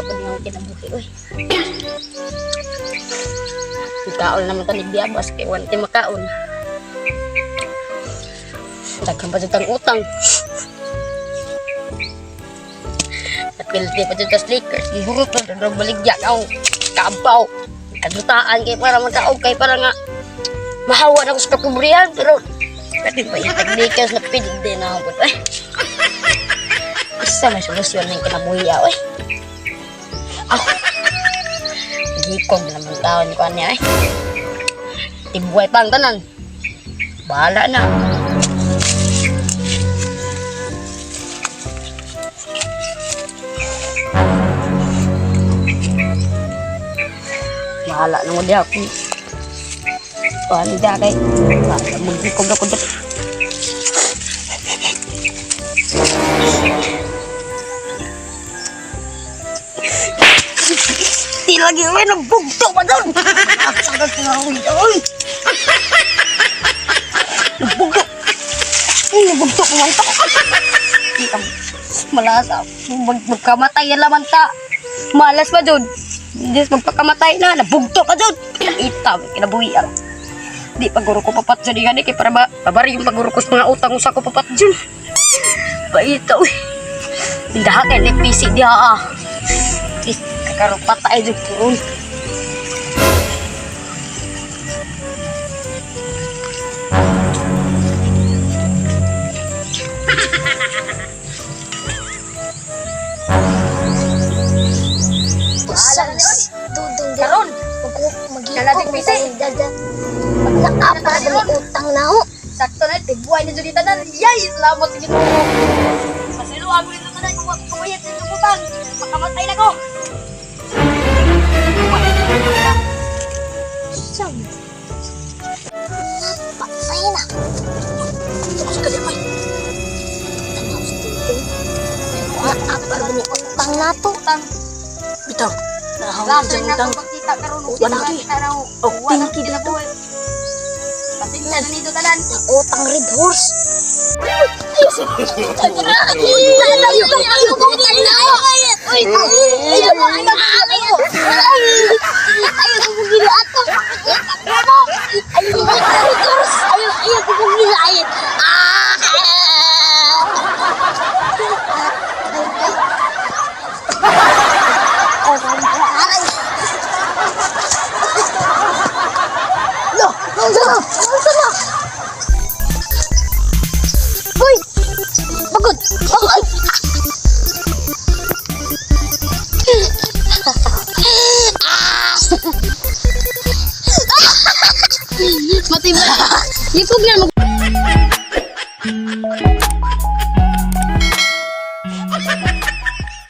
ko niya kinabuhi. Uy. Kaon naman ito ni Biabas kay wanti makaon. Daghang pa dyan utang. Napilti pa dyan sa slickers. Ihurot na doon baligya ka. Kabaw. Kadutaan kay para magkaog kay para nga mahawa na ako sa kapobrihan. Pero pati pa yung techniques na pilig din ako. Isa may solusyon ng kinabuhiya. Ako. Gikog naman taon ko niya Tibuhay pang tanan. Bahala na. Bahala na mo di ako. Paano di ako magkikog ako dito. Di lagi may nabugto pa doon. Aksagat ko nga ako yun. Nabugto. Nabugto ko nga ito. Malasa. Magkamatay yan laman ta. Malas pa doon. Hindi magpakamatay na. Nabugto ka doon. Itam. Kinabuhi ako. Di paguro ko papat dyan yan eh. Kaya para mabari yung paguro ko sa mga utang usa ko papat dyan. Baita uy. Tindahan kayo ni PC di ha. Kakaroon patay dyan turun. Dudong karon mag-iipog mo sa dada. Magkakapa na utang na ho. Sakto na tibuhay ni Julita na. Yay! Salamat sa Ginoo. Pasiluan mo rin naman ay kumayat sa lubutang. Pagkamatay na ko. Siyam. Patay na. Ito ko sa kalimay. Tanaw sa dudong. Magkakapa na utang na to. Bitaw. Laser na Utang. ito pagkita karon. Wala ki. Wala ki dito. Patingnan dito talan. Utang Red Horse. Hoy! Pagod! Pagod! Mati ba? Yipog na mo.